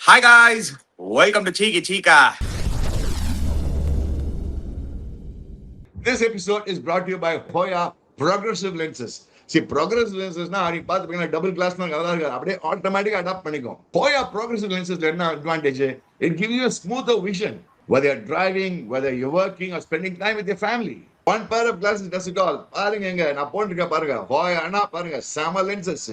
Hi guys, welcome to Cheeky Chica. This episode is brought to you by Hoya Progressive Lenses. See, progressive lenses na நீ பாத்துப்பீங்கன்னா double class நல்லா இருக்காது, அப்படியே ஆட்டோமேட்டிக்கா adapt பண்ணிக்கும். Hoya Progressive Lensesல என்ன advantage? It gives you a smoother vision, whether you're driving, whether you're working or spending time with your family. One pair of glasses does it all. பாருங்க எங்க நான் போட்டுருக்கேன் பாருங்க, Hoya அண்ணா பாருங்க, செம லென்சஸ்.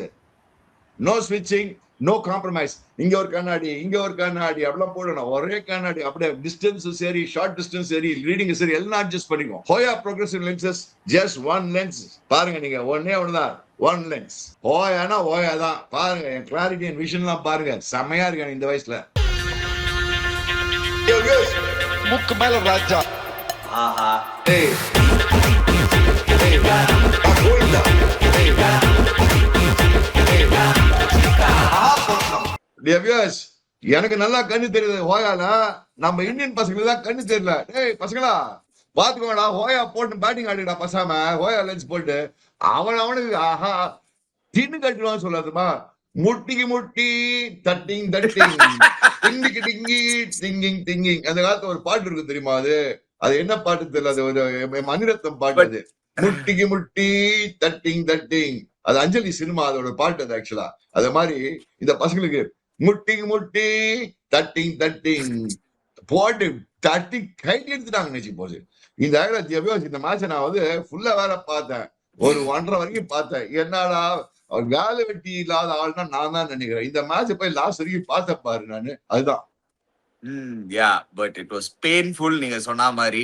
நோ ஸ்விட்சிங், no compromise. இங்க ஒரு கண்ணாடி, இங்க ஒரு கண்ணாடி, அப்படிலாம் போடணும். ஒரே கண்ணாடி, அப்படியே டிஸ்டன்ஸ் சரி, ஷார்ட் டிஸ்டன்ஸ் சரி, ரீடிங் சரி, எல்லாம் அட்ஜஸ்ட் பண்ணிக்கும். Hoya progressive lenses, just one lens. பாருங்க, நீங்க ஒன்னே ஒண்ணுதான், ஒன் லென்ஸ். ஹோயானா ஹோயா தான். பாருங்க என் கிளாரிட்டி அண்ட் விஷன்லாம் பாருங்க, செம்மையா இருக்கு இந்த வயசுல. முக்கு மேல ராஜா. ஆஹா. ஏய் ஏய் கோயிந்தா. எனக்கு நல்லா கண்ணு தெரியுது ஹோயால. நம்ம இந்தியன் பசங்களுக்கு தான் கண்ணு தெரியல. டேய் பசங்களா பாத்துக்கோடா, ஹோயா போட்டு பேட்டிங் ஆடிடா பசாம, ஹோயா லென்ஸ் போட்டு. அவனுக்கு ஆஹா தின்னு கட்டுவான்னு சொல்லாதுமா. முட்டிக்கு முட்டி தட்டிங் தட்டிங் டிங்கிக்கு டிங்கி டிங்கிங் டிங்கிங். அந்த காலத்துல ஒரு பாட்டு இருக்கு தெரியுமா? அது என்ன பாட்டு தெரியல, அது ஒரு மணிரத்னம் பாட்டு. அது முட்டிக்கு முட்டி தட்டிங் தட்டிங், அது அஞ்சலி சினிமா அதோட பாட்டு. அது ஆக்சுவலா அது மாதிரி இந்த பசங்களுக்கு முட்டிக்கு முட்டி தட்டிங் தட்டிங் போட்டு தட்டி கைட்டி எடுத்துட்டாங்க நினைச்சு போச்சு. இந்த மேட்சை நான் ஃபுல்லா வேலை பார்த்தேன், ஒரு 1.5 வரைக்கும் பார்த்தேன். என்னடா வேலை வெட்டி இல்லாத ஆள்னா நான் தான் நினைக்கிறேன். இந்த மேட்சை போய் லாஸ்ட் வரைக்கும் பார்த்த பாரு நானு. அதுதான். Yeah, but it was painful. நீங்க சொன்ன மாதிரி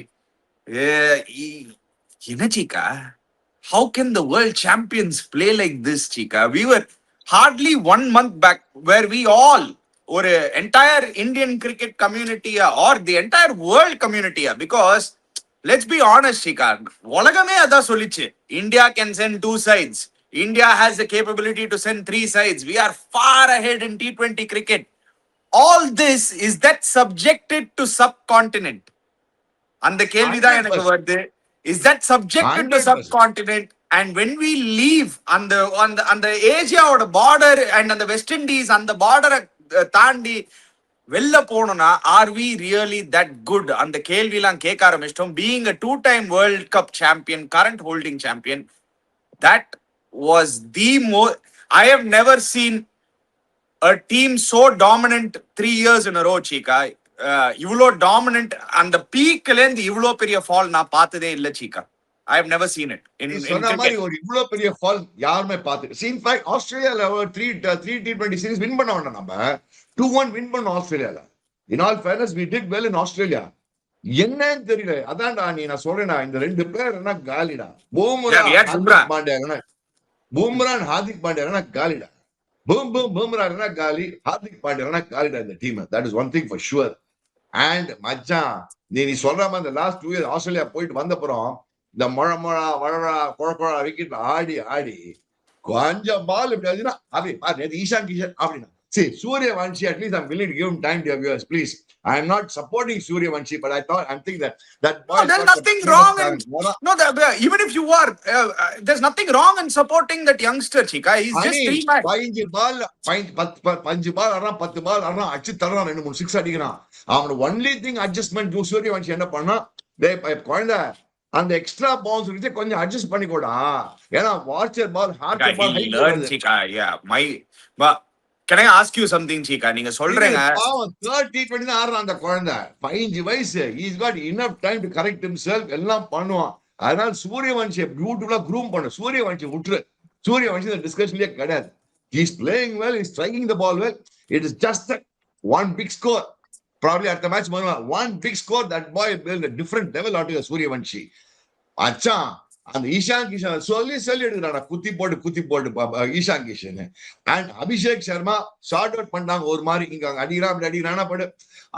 என்ன சீக்கா, how can the world champions play like this, Chika? We were hardly 1 month back where we all, or entire Indian cricket community or the entire world community, because let's be honest, Chika, உலகமே அதான் சொல்லிச்சு, India can send 2 sides. India has the capability to send 3 sides. We are far ahead in T20 cricket. All this, is that subjected to subcontinent? அந்த கேள்விதான் எனக்கு வருது. Is that subjected to subcontinent? And when we leave அந்த ஏசியாவோட border and அந்த West Indies அந்த பார்டரை தாண்டி வெளில போனோம்னா, are we really that good? அந்த கேள்விலாம் கேட்க ஆரம்பிச்சிட்டோம். Being a 2-time world cup champion, current holding champion, that was the I have never seen a team so dominant 3 years in a row, Chika. இவ்வளோ டாமினன்ட் அந்த பீக்ல இருந்து இவ்வளோ பெரிய fall நான் பார்த்ததே இல்ல சீக்கா. I have never seen it. சொன்ன மாதிரி ஒரு இவ்வளோ பெரிய ஃபால் யாருமே பார்த்து. இன்ஃபேக்ட் ஆஸ்திரேலியால 3 T20 சீரிஸ் வின் பண்ண வேண்டாம், நம்ம 2-1 வின் பண்ணோம் ஆஸ்திரேலியால. In all fairness we did well in Australia. என்னன்னு தெரியல. அதான்டா நான் சொல்றேன், இந்த 2 பேர் என்ன காலிடா. பூம்ரா ஹார்திக் பாண்டியா காலிடா. பூம்ரா காலி, ஹார்திக் பாண்டியா காலிடா இந்த team. That is one thing for sure. And மச்சான், நீ சொல்ற மாதிரி இந்த லாஸ்ட் 2 இயர்ஸ் ஆஸ்திரேலியா போயிட்டு வந்தப்புறம் இந்த குழ விக்கெட் ஆடி ஆடி கொஞ்சம் பால் இப்படி ஆச்சுன்னா அப்படி ஈஷான் கிஷன் அப்படின்னா சரி Suryavanshi, at least I'm willing to give him time, dear viewers, please. I'm not supporting Suryavanshi, but I'm thinking that boy. No, there's nothing wrong even if you are, there's nothing wrong in supporting that youngster, Chika. He's just 3 match. 5 பால் 10 பால் ஆடுறான், அடிச்சு தர்றான், 2-3 6 அடிக்கிறான். அவன் only thing adjustment Suryavanshi என்ன பண்ணா, குழந்தை அந்த extra bounce வச்சு கொஞ்சம் அட்ஜஸ்ட் பண்ணிக்கோடா. ஏன்னா வாட்சர் ball hard ball. Can I ask you something, Chika? நீங்க சொல்றீங்க 3rd T20 தான் ஆடுறான் அந்த குழந்தை, 15 வயசு. He's got enough time to correct himself, எல்லாம் பண்ணுவான். அதனால சூரியவன்ஷியை பியூட்டிஃபுல்லா க்ரூம் பண்ணு. சூரியவன்ஷி விட்டுரு, சூரியவன்ஷி இந்த டிஸ்கஷன்லயே கிடையாது. He's playing well, he's striking the ball well. It is just one big score. Probably at the match, one big score, that boy built a different level out of Suryavanshi. அச்சா அந்த ஈஷான் கிஷன் சொல்லி எடுக்கிறாடா, குத்தி போட்டு Ishaan Kishan. And Abhishek Sharma short out பண்றாங்க ஒரு மாதிரி. இங்க அடிக்கிறானா படு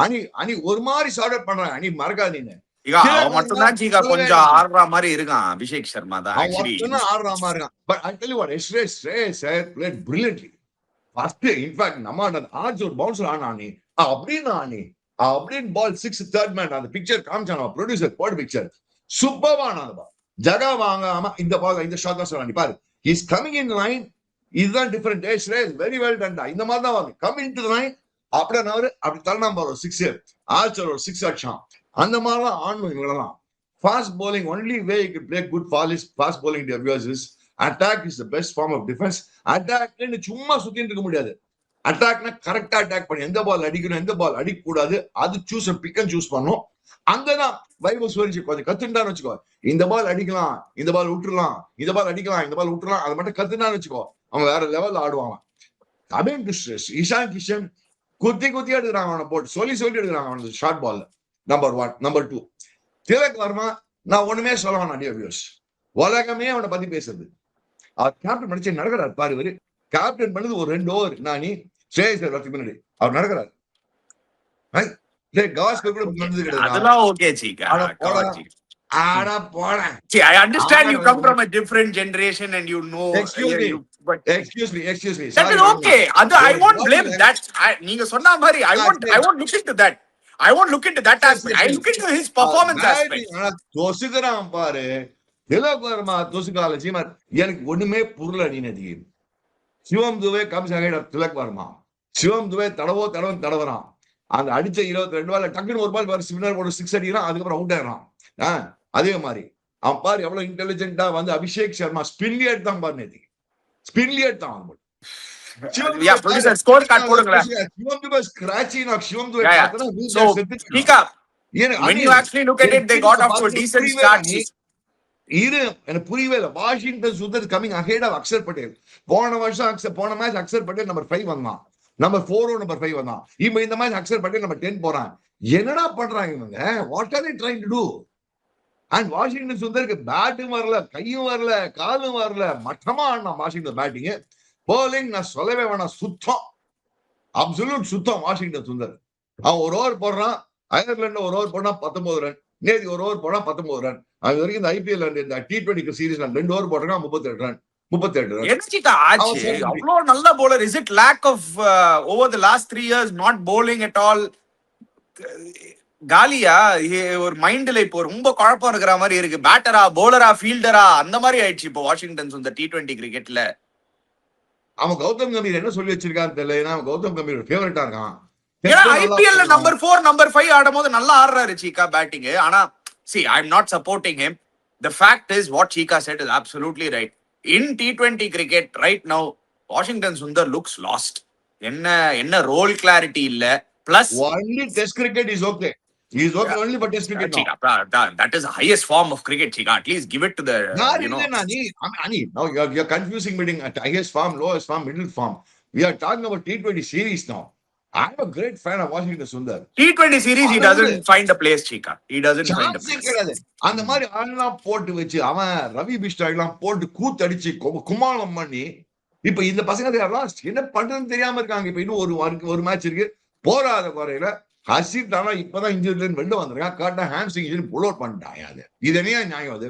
அணி ஒரு மாதிரி ஷார்ட் அவுட் பண்றாங்க. அணி மறக்காது நீங்க மட்டும்தான் சீக்கா கொஞ்சம் ஆடுற மாதிரி இருக்கான். அபிஷேக் சர்மா தான் ஆடுற மாதிரி இருக்கான். But I tell you what, Shreyas played brilliantly. First in fact நம்ம ஆர்ஜ் ஒரு பவுன்சர் ஆனானி அப்படின்னு பால் 6 3rd மேன் அந்த பிக்சர் காமிச்சான ப்ரொடியூசர் போர்ட் பிக்சர் சூப்பர்வான ஜகா வாங்காம இந்த பால் இந்த ஷாட் தான் சொன்னானி பாரு. இஸ் கமிங் இன் லைன், இதுதான் டிஃபரெண்ட். Very well done. இந்த மாதிரி தான் வாங்க கம் இன் டு லைன் அப்படியே அப்படி தள்ளனா ஒரு 6 ஆர்ச்சர் ஒரு 6 அடிச்சான். அந்த மாதிரிலாம் ஆடணும் இவங்கெல்லாம். Fast bowling only way you can play good fast bowling to your viewers is attack is the best form of defense. அட்டாக்னு சும்மா சுத்திட்டு இருக்க முடியாது. அட்டாக்னா கரெக்டா அட்டாக் பண்ணி எந்த பால் அடிக்கணும் எந்த பால் அடிக்க கூடாது அது பிக் அண்ட் சூஸ் பண்ணும். அங்கதான் வைபவ் சூரியவன்ஷி கொஞ்சம் கத்துட்டான்னு வச்சுக்கோ, இந்த பால் அடிக்கலாம் இந்த பால் விட்டுறலாம் இந்த பால் அடிக்கலாம் இந்த பால் விட்டுறலாம் அதை மட்டும் கத்துட்டான்னு வச்சுக்கோ, அவன் வேற லெவல்ல ஆடுவாங்க. அபேன் கிறிஸ்டஸ் இஷான் கிஷன் குத்தி எடுக்கிறாங்க அவனை போட்டு சொல்லி எடுக்கிறாங்க அவனுக்கு ஷார்ட் பால்ல. நம்பர் 1. நம்பர் 2 திலக் வர்மா. நான் ஒண்ணுமே சொல்ல வேணாம், உலகமே அவனை பத்தி பேசுறது. அவர் கேப்டன் படிச்சு நடக்கிறார் பாரு. இவரு கேப்டன் பண்ணது ஒரு 2 ஓவர் நானி ஸ்ரேயஸ் வரதுக்கு முன்னாடி அவர் நடக்கிறார். கவாஸ்கர் கூட நடந்தது கிடையாது. அதெல்லாம் ஓகே சீக்கா. ஆனா போறேன். See, I understand you come from a different generation and you know. Excuse me. That is okay. I won't blame that. நீங்க சொன்ன மாதிரி I won't look into that. I won't look into that aspect. I look into his performance aspect. தோசுகிறான் பாரு Tilak Verma தோசுகால seamer. எனக்கு ஒண்ணுமே புரியல. நீ சிவம் துவே comes அகைட் of Tilak Verma. சிவம் துவே தடவறான். அந்த அடிச்ச 22 பால் டக்குன்னு ஒரு பால் ஸ்பின்னர் போட்டு 6 அடிக்கிறான். அதுக்கப்புறம் அவுட் ஆயிடுறான். அதே மாதிரி அவன் பாரு எவ்வளவு இன்டெலிஜென்ட்டா வந்து அபிஷேக் சர்மா ஸ்பின்லியட் தான் பாரு. நேத்தி ஸ்பின்லியட் தான் அவன். Yeah, producer score card போடுங்களா. சிவம் துவே ஸ்கிராச்சிங் ஆஃப் சிவம் துவே பார்த்தா so Tika, when you actually look at it, they got off to a decent start. எனக்கு புரியவே இல்லை. Washington Sundar coming ahead of Akshar Patel. போன மேட்ச் அக்ஷர் பட்டேல் நம்பர் 5 வந்தான், நம்பர் 4 நம்பர் 5 வந்தான். இப்ப இந்த மேட்ச் அக்ஷர் பட்டேல் நம்பர் 10 போறான். என்னடா பண்றாங்க இவங்க? What are they trying to do? And Washington சுந்தருக்கு பேட்டும் வரல, கையும் வரல, காலும் வரல, மட்டமா ஆடினா வாஷிங்டன் பேட்டிங். போலிங் நான் சொல்லவே வேணாம், சுத்தம் அப்சல்யூட் சுத்தம். வாஷிங்டன் சுந்தர் அவன் ஒரு ஓவர் போடுறான். அயர்லாந்து ஒரு ஓவர் போனா 19 ரன், நேதி ஒரு ஓவர் போனா 19 ரன். அது வரைக்கும் இந்த ஐபிஎல் இந்த T20 சீரீஸ் 2 ஓவர் போட்டிருக்கான் 38 ரன். அவ்வளோ நல்ல bowler. Is it lack of over the last 3 years not bowling at all? காலியா ஒரு மைண்ட்ல இப்போ ரொம்ப குழப்பம் இருக்கிற மாதிரி இருக்கு. பேட்டரா போலரா ஃபீல்டரா அந்த மாதிரி ஆயிடுச்சு இப்போ வாஷிங்டன் சுந்தர் T20 கிரிக்கெட்ல. அவன் கௌதம் கம்பீர் என்ன சொல்லி வச்சிருக்கான்னு தெரியல. ஏன்னா கௌதம் கம்பீர் ஃபேவரட்டா இருக்கான். ஏன்னா ஐபிஎல்ல நம்பர் 4 நம்பர் 5 ஆடும்போது நல்லா ஆடுறாரு சீக்கா பேட்டிங். ஆனா see, I'm not supporting him. The fact is what Chika said is absolutely right. In T20 cricket right now, Washington Sundar looks lost. என்ன ரோல் கிளாரிட்டி இல்ல. Plus only test cricket is okay. He is okay only for test cricket now. Chika, that is the highest form of cricket, Chika. At least give it to the now you're confusing between highest form, lowest form, middle form. We are talking about T20 series now. I'm a great fan of Washington Sundar. T20 series he doesn't find a place, Chika. He doesn't find a place. அந்த மாதிரி ஆளெல்லாம் போட்டு வச்சு அவன் ரவி பிஷ்டாக் எல்லாம் போட்டு கூத்தடிச்சு குமாரம் பண்ணி இப்ப இந்த பசங்க என்ன பண்றதுன்னு தெரியாம இருக்காங்க. இப்ப இன்னும் ஒரு மேட்ச் இருக்கு. போராத குறையில ஹர்ஷித் தானா இப்பதான் இன்ஜுரில இருந்து வெளில வந்திருக்கான். காட்டா ஹாம்ஸ்ட்ரிங் இன்ஜுரி புல் அவுட் பண்ணிட்டான். அது இது என்ன நியாயம்? அது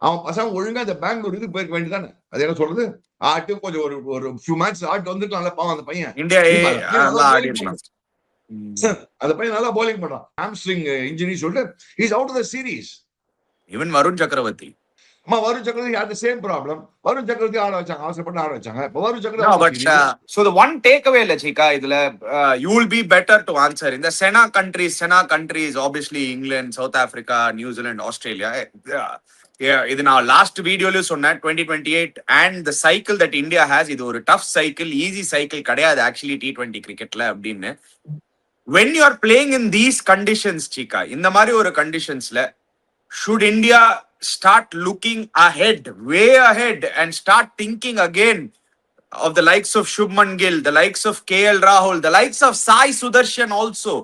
அவன் பசங்க ஒழுங்கா அந்த பெங்களூர் இதுக்கு போயிருக்க வேண்டியதானே. அது என்ன சொல்றது, ஆட்டு கொஞ்சம் ஒரு ஃபியூ மேட்ச் ஆட்டு வந்துட்டு பாவம் அந்த பையன். அந்த பையன் நல்லா bowling பண்றான். ஹாம்ஸ்ட்ரிங் இன்ஜுரி சொல்லிட்டு is out of the series. Even Varun Chakravarthy Varun சக்கரவர்த்தி had the same problem. Varun சக்கரவர்த்தி ஆட வச்சாங்க, அவசரப்பட்டு ஆட வச்சாங்க. இப்ப வருண் சக்கரவர்த்தி so the one takeaway இல்ல Chika இதுல you will be better to answer in the SENA countries obviously England, South Africa, New Zealand, Australia. இது நான் லாஸ்ட் வீடியோல சொன்னேன் 2028 and the cycle that India has. இது ஒரு tough cycle, easy cycle கிடையாது actually T20 கிரிக்கெட்ல அப்படின்னு. When you are playing in these conditions Chika, இந்த மாதிரி ஒரு கண்டிஷன்ஸ்ல should India start looking ahead, way ahead, and start thinking again of the likes of Shubman Gill, the likes of KL Rahul, the likes of Sai Sudarshan also,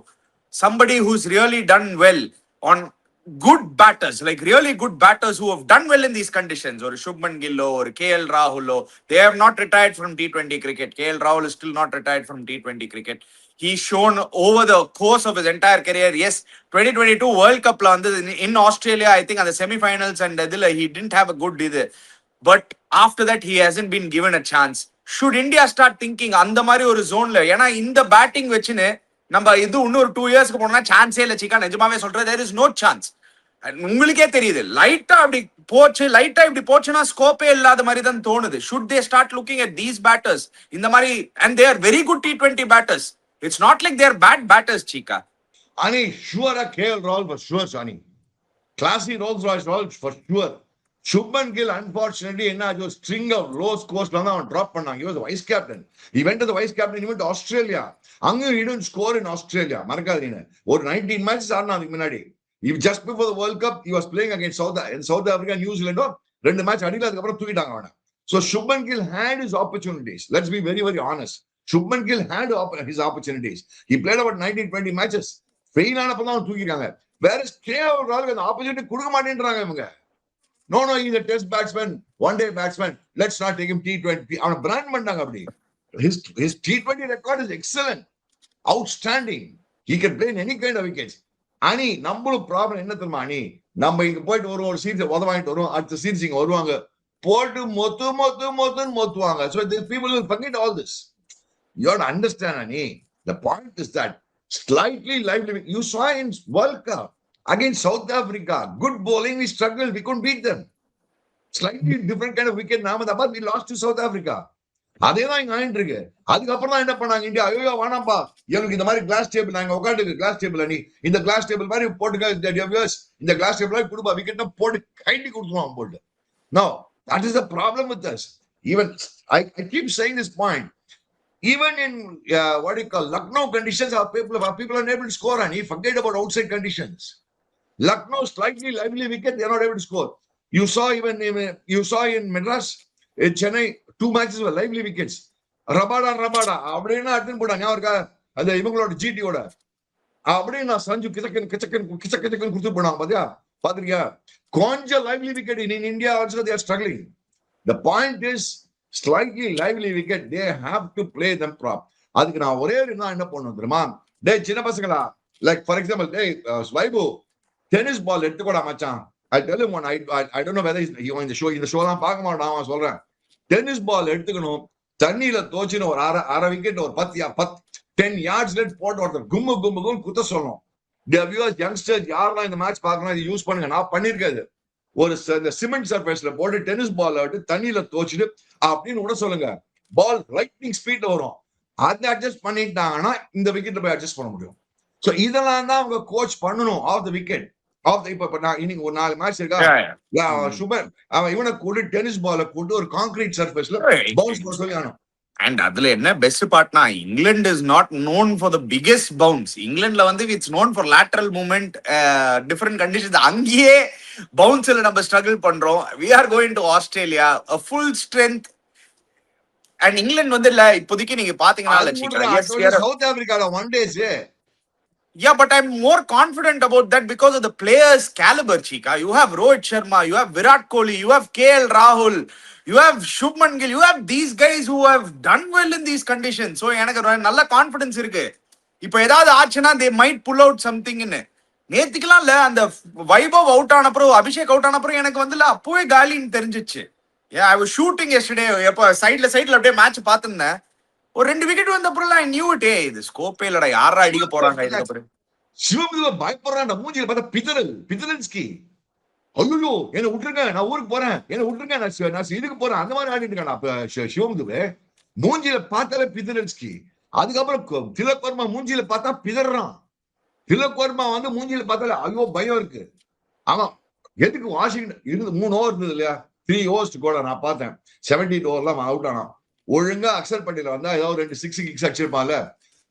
somebody who's really done well on good batters, like really good batters who have done well in these conditions, or Shubman Gill or KL Rahul, they have not retired from T20 cricket. KL Rahul is still not retired from T20 cricket. He's shown over the course of his entire career. Yes, 2022 World Cup in Australia, I think at the semi-finals and he didn't have a good either. But after that, he hasn't been given a chance. Should India start thinking அந்த மாதிரி ஒரு ஜோன்ல? ஏன்னா இந்த batting வச்சுன்னு நம்ம இது இன்னொரு 2 இயர்ஸ்க்கு போனா சான்ஸே இல்லை Chika. நிஜமாவே சொல்றேன், there is no chance. உங்களுக்கே தெரியுது லைட்டா இப்படி போச்சுன்னா ஸ்கோப்பே இல்லாத மாதிரி தான் தோணுது. Should they start looking at these batters இந்த மாதிரி, and they are very good T20 batters. It's not like they're bad batters, Chika. Ani, sure a KL Rahul for sure, Johnny. Classy Rolls Royce Rahul for sure. Shubman Gill, unfortunately, in a string of low scores, drop பண்ணாங்க. He was the vice captain. He went to the vice captain, he went to Australia. அங்க he didn't score in Australia. மறக்காதீங்க. ஒரு 19 matches ஆடினா அதுக்கு முன்னாடி. Just before the World Cup, he was playing against South Africa, New Zealand. ரெண்டு match அடியில அதுக்கப்புறம் தூக்கிட்டாங்க அவனை. So Shubman Gill had his opportunities. Let's be very, very honest. Shubman Gill had his opportunities. He played about 19-20 matches. Fail ஆனப்பதான் அவன் தூக்கிட்டாங்க. வேற KL Rahul அந்த opportunity கொடுக்க மாட்டேன்றாங்க இவங்க. No, he's a test batsman, one-day batsman. Let's not take him T20. அவனை brand பண்ணாங்க அப்படி. His T20 record is excellent, outstanding. He can play in any kind of wickets. அனி நம்மளும் ப்ராப்ளம் என்ன தெரியுமா அனி, நம்ம இங்க போயிட்டு வருவோம், ஒரு சீரிஸ் உதவாங்கிட்டு வருவோம், அடுத்த சீரிஸ் இங்க வருவாங்க, போட்டு மொத்துவாங்க. So the people will forget all this. You have to understand, Ani. The point is that slightly lively. You saw in World Cup against South Africa, good bowling, we struggled, we couldn't beat them. Slightly different kind of wicket, but we lost to South Africa. அதேதான் இங்க ஆயிட்டு இருக்கு. அதுக்கப்புறம் தான் என்ன பண்ணாங்க India, ஐயோ வேணாம்பா, எனக்கு இந்த மாதிரி கிளாஸ் டேபிள், நாங்க உட்காந்து கிளாஸ் டேபிள் அணி, இந்த கிளாஸ் டேபிள் மாதிரி போட்டுக்க, இந்த கிளாஸ் டேபிள் கொடுப்பா, விக்கெட் போட்டு கைட்டி கொடுத்துருவான் போட்டு. No, that is the problem with us. Even I keep saying this point. Even in what do you call Lucknow conditions, our people are unable to score, and he forget about outside conditions. Lucknow slightly lively wicket, they are not able to score. You saw in Madras, in Chennai, 2 matches were lively wickets. Rabada அப்படின்னா attend போட்டாங்க. அவருக்கு அந்த இவங்களோட ஜிடியோட அப்படியே நான் சஞ்சு கிச்சக்கன் கொடுத்து போனாங்க. பாத்திருக்கியா? கொஞ்சம் lively wicket in India also they are struggling. The point is slightly lively wicket, they have to play them prop. அதுக்கு நான் ஒரே ஒரு என்ன பண்ணணும் தெரியுமா, டேய் சின்ன பசங்களா, லைக் ஃபார் எக்ஸாம்பிள், டேய் வைபு, டென்னிஸ் பால் எடுத்துக்கூடா மச்சான். I tell him one, I don't know whether he's in the show, இந்த ஷோ தான் பார்க்க மாட்டான், அவன் சொல்றேன், டென்னிஸ் பால் எடுத்துக்கணும், தண்ணியில தோச்சின்னு ஒரு அரை விக்கெட், ஒரு 10 yards போட்டு ஒருத்தர் கும்மு குத்த சொல்லணும். யங்ஸ்டர்ஸ் யாரெல்லாம் இந்த மேட்ச் பார்க்கணும், இது யூஸ் பண்ணுங்க. நான் பண்ணிருக்காது, ஒரு சிமெண்ட் சர்ஃபேஸ்ல போட்டு டென்னிஸ் பால் தண்ணியில தோச்சிட்டு அப்படின்னு விட சொல்லுங்க, பால் ரைட்டிங் ஸ்பீட்ல வரும். அதை அட்ஜஸ்ட் பண்ணிட்டாங்கன்னா இந்த விக்கெட்ல போய் அட்ஜஸ்ட் பண்ண முடியும். சோ இதெல்லாம் தான் அவங்க கோச் பண்ணணும். ஆஃப் த விக்கெட், இப்ப நான் இன்னைக்கு ஒரு 4 மேட்ச் இருக்கா, சுபர் அவன் இவனை கூட்டு டென்னிஸ் பால கூட்டு ஒரு கான்கிரீட் சர்ஃபேஸ்ல பவுன்ஸ் போட சொல்லி ஆனோம். அண்ட் அதுல என்ன பெஸ்ட் பார்ட்னா, England is not known for the biggest bounce. இங்கிலாந்துல வந்து it's known for lateral movement, different conditions. அங்கேயே பவுன்ஸ்ல நம்ம ஸ்ட்ரகிள் பண்றோம். We are going to Australia full strength. And England வந்து இல்ல இப்போதைக்கு நீங்க பாத்தீங்கன்னா சவுத் ஆப்பிரிக்கால one days. Yeah, but I'm more confident about that because of the players' caliber, Chika. You have Rohit Sharma, you have Virat Kohli, you have KL Rahul, you have Shubman Gill, you have these guys who have done well in these conditions. So எனக்கு நல்ல confidence இருக்கு. இப்போ ஏதாவது ஆச்சுன்னா they might pull out something in. நேத்துக்குலாம் இல்ல, அந்த Vaibhav out ஆன அப்புறம், அபிஷேக் அவுட் ஆன அப்புறம் எனக்கு வந்து அப்பவே காலின்னு தெரிஞ்சிச்சு. I was shooting yesterday. எப்போ சைட்ல அப்படியே மேட்ச் பார்த்திருந்தேன். ஒரு 2 விக்கெட் வந்த அப்புறம் I knew it. இது ஸ்கோப்பே இல்லடா, யாரா அடிக்க போறாங்க இதுக்கு அப்புறம். சிவமுதுல பயப்படுறான், மூஞ்சில பார்த்தா பிதரல்ஸ்கி, ஐயோ என்ன விட்டுருங்க, நான் ஊருக்கு போறேன், என்ன விட்டுருங்க, நான் இதுக்கு போறேன், அந்த மாதிரி ஆடிட்டு இருக்கான் சிவமுதுவே. மூஞ்சில பார்த்தாலே பிதரல்ஸ்கி. அதுக்கப்புறம் திலக் வர்மா மூஞ்சில பார்த்தா பிதறான். திலக் வர்மா வந்து மூஞ்சில பார்த்தாலே ஐயோ பயம் இருக்கு. ஆமா, எதுக்கு வாஷிங்டன் இருந்து 3 ஓவர் இருந்தது இல்லையா, 3 overs கூட நான் பார்த்தேன். 17th ஓவர்லாம் அவுட் ஆனான். ஒழுங்கா அக்சர் பட்டியல வந்தா ஏதாவது 2 6 கிக்ஸ் அடிச்சிருப்பான்ல.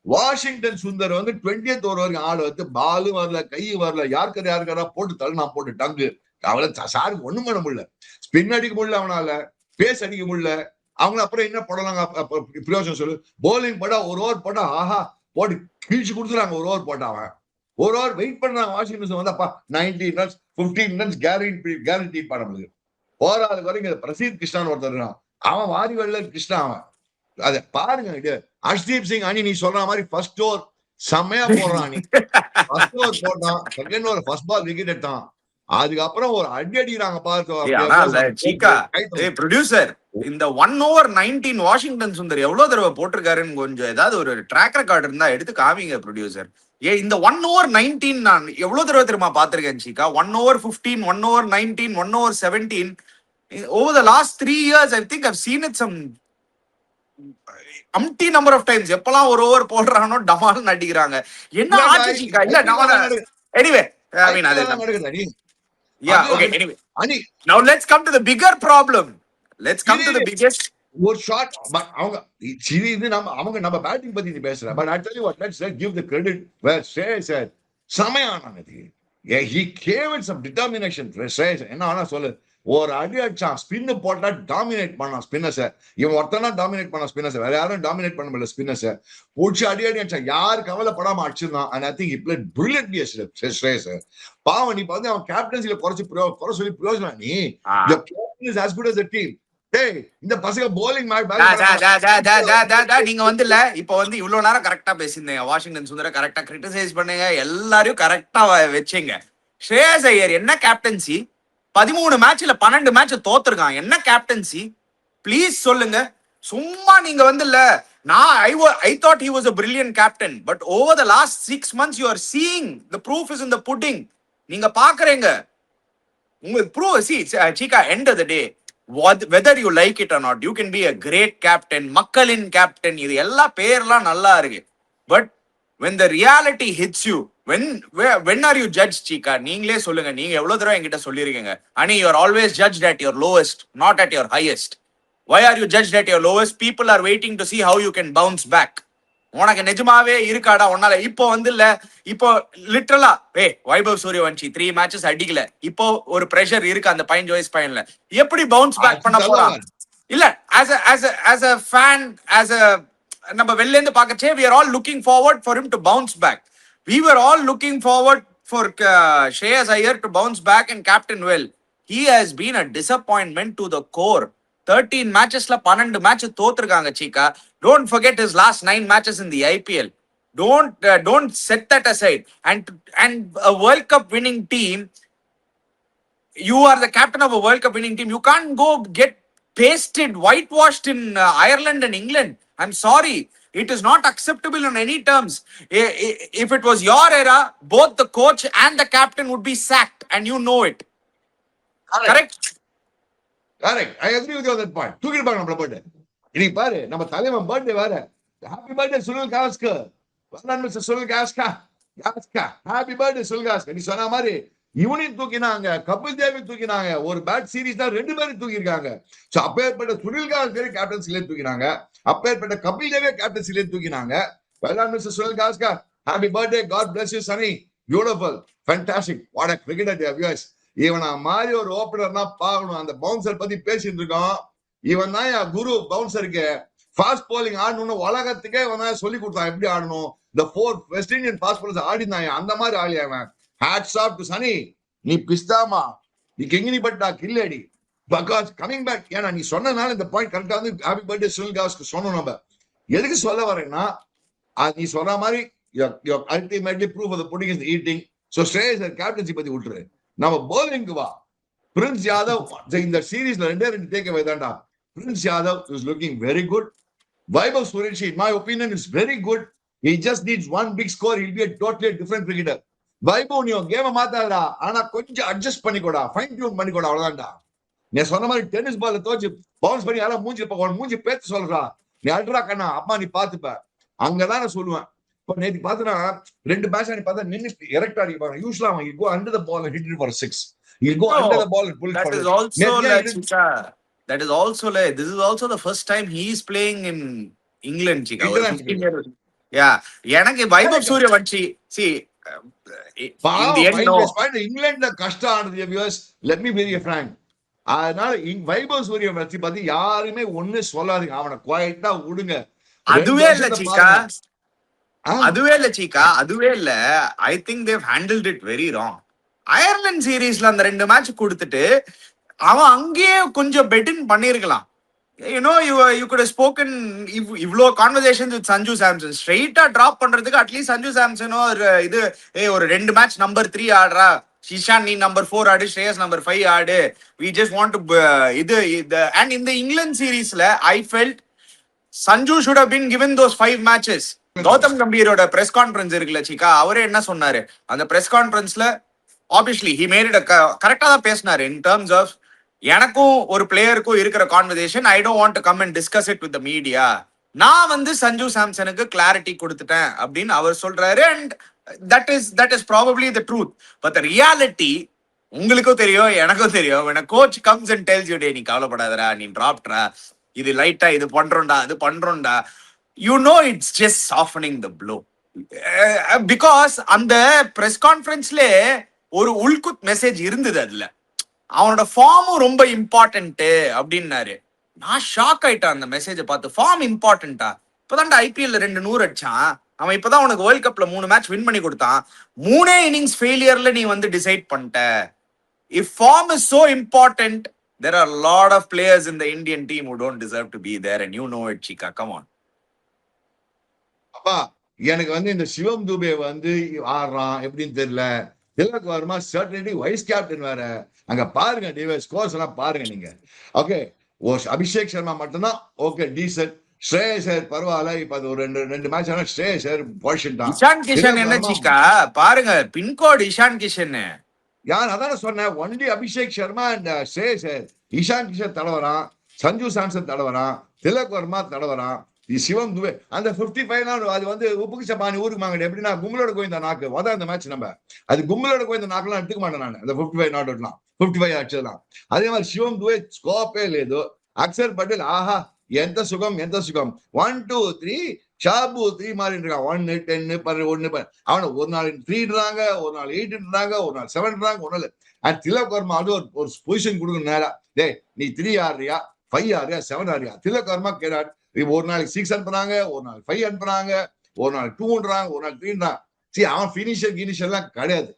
வாஷிங்டன் சுந்தர் வந்து 20th ஓவர் வரைக்கும் ஆடு வந்து பாலும் வரல, கை வரல, யாருக்காரா போட்டு தள்ளு, நான் போட்டு டங்கு. அவளை சாருக்கு ஒண்ணும் பண்ண முடியல, ஸ்பின் அடிக்க முடியல, அவனால பேஸ் அடிக்க முடியல. அவங்க அப்புறம் என்ன போடலாங்க பிரயோஜனம் சொல்லு. போலிங் போட்டா 1 ஓவர் போட்டா ஆஹா போட்டு கீழ்ச்சி கொடுத்துறாங்க. 1 ஓவர் போட்டா அவன் 1 ஓவர் வெயிட் பண்றாங்க. வாஷிங்டன் வந்தாப்பா 19 runs 15 runs கேரண்டி பண்ண முடியும். ஓவரால் வரைக்கும் பிரசீத் கிருஷ்ணான்னு ஒருத்தர், அவன் வாரி வெள்ள கிருஷ்ணா. அவன் அத பாருங்க, அர்ஷ்தீப் சிங் அணி நீ சொல்ற மாதிரி ஃபர்ஸ்ட் ஓவர் செம்மையா போடுறான். நீ ஃபர்ஸ்ட் ஓவர் போட்டான், second over first ball wicket எடுத்தான். அதுக்கப்புறம் ஒரு அடி அடிக்கிறாங்க பார்த்து. ப்ரொடியூசர், இந்த 1 over 19 வாஷிங்டன் சுந்தர் எவ்வளவு தடவை போட்டிருக்காருன்னு கொஞ்சம் ஏதாவது ஒரு ட்ராக் ரெக்கார்டு இருந்தா எடுத்து காமிங்க ப்ரொடியூசர். இந்த 1 over 19 நான் எவ்வளவு தடவை தெரியுமா பாத்திருக்கேன் சீக்கா. 1 over 15, 1 over 19, 1 over 17. Over the last 3 years, I think I've seen it some umpteen number of times எப்பெல்லாம் ஒரு ஓவர் போடுறானோ டமால்னு அடிக்கிறாங்க. என்ன ஆச்சு சீக்கா? இல்ல நான் எனிவே ஐ மீன் அது yeah okay anyway அணி now let's come to the bigger problem. Let's come to the biggest. ஒரு ஷாட் அவங்க இது நம்ம பேட்டிங் பத்தி நீ பேசுற but I tell you what let's give the credit where Shreyas sir சமயானது he came with some determination. Shreyas என்ன ஆனா சொல்லு ஒரு அடி அடிச்சான் ஸ்பின் போட்டா டாமினேட் பண்ணான் ஸ்பின்னர்ஸை. இவன் ஒருத்தனா டாமினேட் பண்ணான் ஸ்பின்னர்ஸை, வேற யாரும் டாமினேட் பண்ண முடியல ஸ்பின்னர்ஸை. பிடிச்சி அடி அடிச்சான், யாரு கவலைப்படாம அடிச்சிருந்தான். And I think he played brilliantly Shreyas. பாவம் நீ வந்து அவன் கேப்டன்சில குறை சொல்லி பிரயோஜனம். நீ your captain is as good as the team. டேய் இந்த பசங்க bowling நீங்க வந்து இல்ல இப்ப வந்து இவ்வளவு நேரம் கரெக்டா பேசியிருந்தீங்க. வாஷிங்டன் சுந்தர கரெக்டா கிரிட்டிசைஸ் பண்ணுங்க, எல்லாரையும் கரெக்டா வச்சீங்க. ஸ்ரேயஸ் ஐயர் என்ன கேப்டன்சி? 13 மேட்ச்ல 12 மேட்ச் தோத்துருக்கான். என்ன கேப்டன்சி ப்ளீஸ் சொல்லுங்க. சும்மா நீங்க வந்து இல்ல நான் I thought he was a brilliant captain, but over the last 6 months you are seeing the proof is in the pudding. நீங்க பாக்குறீங்க உங்களுக்கு proof. See Chika, end of the day whether you like it or not, you can be a great captain, மக்களின் captain, இது எல்லா பேர்லாம் நல்லா இருக்கு. But when the reality hits you, when are you judged Chika? நீங்களே சொல்லுங்க. நீங்க எவ்வளவு தடவை என்கிட்ட சொல்லிருக்கீங்க அனி you are always judged at your lowest, not at your highest. Why are you judged at your lowest? People are waiting to see how you can bounce back. உனக்கு நிஜமாவே இருக்காடா உன்னால? இப்போ வந்து இல்ல இப்போ லிட்டரலா வைபவ் சூரியவன்ஷி 3 மேட்சஸ் அடிக்கல. இப்போ ஒரு பிரஷர் இருக்கு அந்த 15 வயசு பையன்ல. எப்படி பவுன்ஸ் பேக் பண்ண போறான்? இல்ல as a fan, as a நம்ம வெளில இருந்து பார்க்கச்சே we are all looking forward for him to bounce back. We were all looking forward for Shreyas Iyer to bounce back and captain well. He has been a disappointment to the core. 13 matchesல 12 match தோத்துருக்காங்க Chika. Don't forget his last 9 matches in the IPL. Don't set that aside. And a World Cup winning team, you are the captain of a World Cup winning team. You can't go get pasted, whitewashed in Ireland and England. I'm sorry. It is not acceptable on any terms. If it was your era, both the coach and the captain would be sacked, and you know it. Correct? Correct. I agree with you on that point. தூக்கிட்டு பாருங்க நம்ம birthday. இன்னைக்கு பாரு நம்ம தலைவன் birthday வேற. Happy birthday Sunil Gavaskar. வணக்கம் mister Sunil Gavaskar. Happy birthday Sunil Gavaskar. நீ சொன்ன மாதிரி இவனையும் தூக்கினாங்க, கபில் தேவி தூக்கினாங்க. ஒரு பேட் சீரீஸ் தான் 2 பேரும் தூக்கியிருக்காங்க. சோ அப்பேற்பட்ட சுனில் காவஸ்கர் கேப்டன்சிலே தூக்கினாங்க, அப்பேற்பட்ட கபில் தேவியை கேப்டன்சிலே தூக்கினாங்க. வணக்கம் mister Sunil Gavaskar. Happy birthday. God bless you Sunny. Beautiful, fantastic. What a cricketer they have viewers. இவனா மாதிரி ஒரு ஓப்பனர்னா பார்க்கணும். அந்த பவுன்சர் பத்தி பேசிட்டு இருக்கோம். இவன் தான் என் குரு பவுன்சருக்கு. ஃபாஸ்ட் போலிங் ஆடணும்னு உலகத்துக்கே இவன் தான் சொல்லி கொடுத்தான் எப்படி ஆடணும். இந்த 4 வெஸ்ட் இண்டியன் ஃபாஸ்ட் போலர்ஸ் ஆடினாங்க. அந்த மாதிரி ஆளி அவன். Hats off to Sunny. நீ பிஸ்தாமா, நீ கெங்கினி பட்டா கில்லடி. Because coming back. ஏன்னா நீ சொன்னனால இந்த பாயிண்ட் கரெக்டா வந்து ஹாப்பி பர்த்டே சுனில் காவஸ்கர் சொன்னோம். நம்ம எதுக்கு சொல்ல வரேன்னா நீ சொன்ன மாதிரி ultimately proof of the pudding is eating. So Shreyas captaincy பத்தி விட்டுரு. நம்ம bowling வா. பிரின்ஸ் யாதவ் இந்த சீரீஸ்ல 2 டேக் அவே தான்டா. Prince Yadav is looking very good. Vaibhav Suryavanshi in my opinion is very good. He just needs one big score. He'll be a totally different cricketer. Vaibhav நீ கேம மாத்தாதடா, ஆனா கொஞ்சம் அட்ஜஸ்ட் பண்ணிக்கோடா, ஃபைன் டியூன் பண்ணிக்கோடா, அவ்வளவுதான்டா. நீ சொன்ன மாதிரி டென்னிஸ் பால்ல தோச்சு பவுன்ஸ் பண்ணி யாரா மூஞ்சி பேத்து சொல்றா. நீ அல்ட்ரா கண்ணா அம்மா நீ பாத்துப்ப. அங்கதான் நான் சொல்லுவேன். இப்போ நேத்து பாத்தனா 2 பேட்ச் நீ பார்த்தா நின்னு எரெக்ட் அடிக்க பாருங்க. யூசுவலா அவன் go under the ball and hit it for a 6. He'll go under the ball and pull it for a 6. That is also like this is also the first time he is playing in England Chika. Yeah, எனக்கு Vaibhav Suryavanshi see in the end no இங்கிலாந்துல கஷ்டம் ஆனது viewers. let me be very frank. அதனால வைபவ் சூரியவன்ஷி பத்தி யாருமே ஒண்ணு சொல்லாதீங்க. அவனை குவைட்டா விடுங்க. அதுவே இல்ல Chika, அதுவே இல்ல. I think they've handled it very wrong. Ireland சீரீஸ்ல அந்த 2 மேட்ச் கொடுத்துட்டு அவன் அங்கேயே கொஞ்சம் பெட்டின் பண்ணிருக்கலாம். You know, you could have spoken இவ்ளோ கான்வர்சேஷன்ஸ் வித் சஞ்சு சாம்சன். ஸ்ட்ரெயிட்டா டிராப் பண்றதுக்கு அட்லீஸ்ட் சஞ்சு சாம்சனோ இது ஒரு 2 மேட்ச் நம்பர் 3 ஆடுறா, ஷிஷான் நீ நம்பர் 4 ஆடு, ஸ்ரேயஸ் நம்பர் 5 ஆடு. We just want to and in the England சீரீஸ்ல I felt Sanju should have been given those 5 matches. Gautam கம்பீரோட பிரஸ் கான்ஃபரன்ஸ் இருக்குல்ல Chika, அவரே என்ன சொன்னாரு அந்த பிரஸ் கான்ஃபரன்ஸ்ல? ஆப்வியஸ்லி he made it கரெக்டா தான் பேசினாரு in terms of எனக்கும் ஒரு பிளேயருக்கும் இருக்கிற conversation. I don't want to come and discuss it with the media. நான் வந்து சஞ்சு சாம்சனுக்கு கிளாரிட்டி கொடுத்துட்டேன் அப்படின்னு அவர் சொல்றாரு. And that is probably the truth. But the reality உங்களுக்கும் தெரியும், எனக்கும் தெரியும். when a coach comes and tells you, டே நீ கவலைப்படாதடா, நீ டிராப்டா, இது லைட்டா இது பண்றோம்டா, அது பண்றோம்டா, you know it's just softening the blow. Because அந்த பிரஸ் கான்ஃபரன்ஸ்ல ஒரு உள்குத் மெசேஜ் இருந்தது. அதுல அவனோட ஃபார்மும் ரொம்ப இம்பார்ட்டன்ட் அப்படின்னாரு. நான் ஷாக் ஆயிட்டேன் அந்த மெசேஜை பார்த்து. ஃபார்ம் இம்பார்ட்டன்டா? இப்பதான்டா ஐபிஎல்ல 2 100 அடிச்சான் அவன். இப்பதான் உனக்கு வேர்ல்ட் கப்ல 3 மேட்ச் வின் பண்ணி கொடுத்தான். 3 இன்னிங்ஸ் ஃபெயிலியர்ல நீ வந்து டிசைட் பண்ணிட்ட. If form is so important, there are a lot of players in the Indian team who don't deserve to be there, and you know it, Chika. Come on. அப்பா எனக்கு வந்து இந்த சிவம் துபே வந்து ஆடுறான் எப்படின்னு தெரியல. Tilak Varma certainly vice captain வேற. அங்க பாருங்க டிவைஸ் ஸ்கோர்ஸ் எல்லாம் பாருங்க நீங்க. ஓகே, அபிஷேக் சர்மா மட்டும்தான் ஓகே டீசன்ட். ஸ்ரேயஸ் ஐயர் பரவாயில்ல. இப்ப அது ஒரு ரெண்டு மேட்ச் ஆனா ஸ்ரேயஸ் ஐயர் போஷன்டான். இஷான் கிஷன் என்ன சீக்கா பாருங்க, பின்கோட் இஷான் கிஷன். யார் அதான சொன்னேன், ஒன்லி அபிஷேக் சர்மா அண்ட் ஸ்ரேயஸ் ஐயர். இஷான் கிஷன் தடவரான், சஞ்சு சாம்சன் தடவரான், திலக் வர்மா தடவரான், சிவம் துபே அந்த 55 அது வந்து உப்புக்கு சப்பானி ஊருக்கு வாங்க. எப்படின்னா கும்பலோட கோயந்த நாக்கு வதா அந்த மேட்ச் நம்ம அது கும்பலோட கோயந்த நாக்கெல்லாம் எடுத்துக்க மாட்டேன் நான். அந்த 55 நாட் அவுட்லாம் 55 அடிச்சதுலாம். அதே மாதிரி சிவம் துபே ஸ்கோப்பே లేదు. அக்சர் பட்டேல் ஆஹா ఎంత சுகம் ఎంత சுகம். 1 2 3 ஷாபு 3 மாதிரி இருக்கான். 1 10 1 அவனை ஒரு நாள் 3ன்றாங்க, ஒரு நாள் 8ன்றாங்க, ஒரு நாள் 7ன்றாங்க, ஒரு நாள். அண்ட் திலக் வர்மா அது ஒரு பொசிஷன் கொடுக்கணும் நேரா. டேய் நீ 3 ஆடுறியா 5 ஆடுறியா 7 ஆடுறியா? திலக் வர்மா கேட்டார். ஒரு நாளைக்கு 6 அனுப்புறாங்க, ஒரு நாள் 5 அனுப்புறாங்க, ஒரு நாள் 2ன்றாங்க, ஒரு நாள் 3ன்றாங்க. சரி அவன் கினிஷர் எல்லாம் கிடையாது.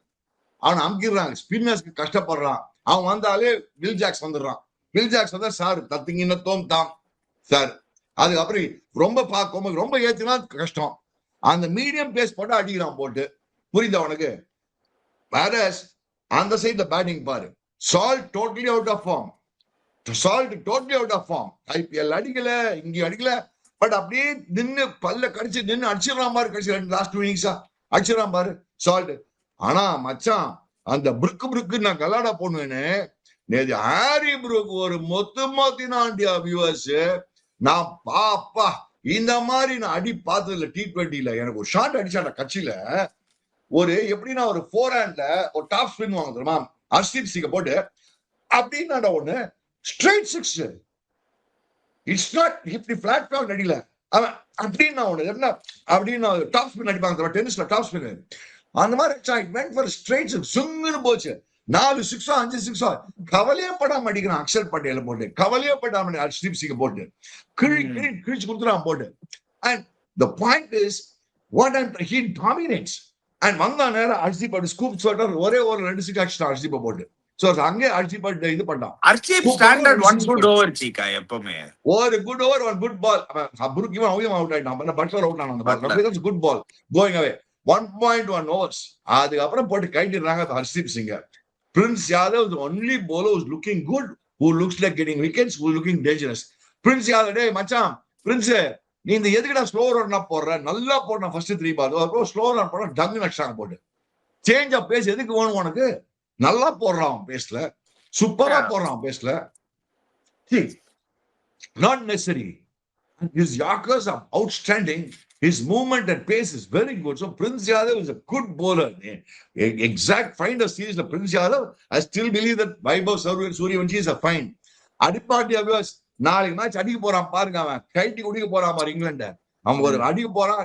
அவன் அமுக்கிடுறாங்க. ஸ்பின்னர்ஸ்க்கு கஷ்டப்படுறான். அவன் வந்தாலே வில் ஜாக்ஸ் வந்துடுறான். வில் ஜாக்ஸ் வந்தா சார் தத்திங்கின தோம் தாம் சார். அதுக்கப்புறம் ரொம்ப ஏத்தினா கஷ்டம். அந்த மீடியம் பேஸ் போட்டு அடிக்கிறான் போட்டு. புரியுதா உனக்கு? வேற அந்த சைட்ல பேட்டிங் பாரு. Salt totally out of form. Salt totally out of form. IPL அடிக்கல, இங்க அடிக்கல. பட் அப்படியே நின்று பல்ல கடிச்சு நின்று அடிச்சிடறான் பாரு. கடிச்சு லாஸ்ட் 2 இன்னிங்ஸா அடிச்சிடறான் பாரு சால்ட். ஆனா மச்சான் அந்த புருக்கு நான் கலாடா போடுவேன்னு நேது ஹாரி புரூக் ஒரு மொத்தினாண்டியா வியூவர்ஸ். நான் பாப்பா இந்த மாதிரி நான் அடி பார்த்ததுல T20ல எனக்கு ஒரு ஷாட் அடிச்சான கட்சியில. ஒரு எப்படின்னா ஒரு 4 ஹேண்ட்ல ஒரு டாப் ஸ்பின் வாங்க தெரியுமா, ஹர்ஷ்தீப் சிங்க போட்டு அப்படின்னா ஒண்ணு ஸ்ட்ரெயிட் 6. இட்ஸ் நாட் இப்படி பிளாட்ஃபார்ம் அடியில அவன் அப்படின்னா ஒண்ணு என்ன அப்படின்னா டாப் ஸ்பின் அடிப்பாங்க டென்னிஸ்ல டாப் ஸ்பின். அந்த மாதிரி ஸ்ட்ரெயிட் சுங்குன்னு போச்சு. 4 6 5 6 கவலையே படாம அடிக்கிறான் அக்ஷர் பட்டேல போட்டு. கவலையே படாம ஹர்ஷ்தீப் சிங்க போட்டு கிழிச்சு கொடுத்துறான் போட்டு. And the point is what he dominates. And வந்தா நேரம் ஹர்ஷ்தீப் பட் ஸ்கூப் சொல்றாரு ஒரே ஒரு 2 6 அடிச்சிட்டான் ஹர்ஷ்தீப் போட்டு. சோ அங்கே ஹர்ஷ்தீப் பட் இது பண்ணான். ஹர்ஷ்தீப் ஸ்டாண்டர்ட் 1 குட் ஓவர் சீக்கா எப்பவுமே. ஒரு குட் ஓவர், ஒரு குட் பால். புரூக் இவன் அவுட் ஆயிட்டான். பட்லர் அவுட் ஆனான் அந்த ball. Good ball going away. 1.1 overs. அதுக்கப்புறம் போட்டு கைட்டிடுறாங்க ஹர்ஷ்தீப் சிங்க. Prince Yadav is the only bowler who's looking good, who looks like getting wickets, who's looking dangerous. Prince Yadav, டேய் மச்சான் Prince நீ இந்த எதுக்குடா ஸ்லோ ரன்னா போடுற? நல்லா போடுற ஃபர்ஸ்ட் 3 பால். அப்புறம் ஸ்லோ ரன் போட டங்கு நடிச்சாங்க போட்டு. சேஞ்ச் ஆஃப் பேஸ் எதுக்கு வேணும் உனக்கு? நல்லா போடுறான் பேஸ்ல, சூப்பரா போடுறான் பேஸ்ல. Not necessary. His Yorkers are outstanding. His movement and pace is very good. So Prince Yadav is a good bowler. Exact find of series of Prince Yadav. I still believe that Vaibhav Suryavanshi is a find. அடிப்பாட்டி அபிவாஸ் நாளைக்கு match அடிக்க போறான் பாருங்க. அவன் கைட்டி குடிக்க போறான் பாரு இங்கிலாண்ட. அவன் ஒரு அடிக்க போறான்.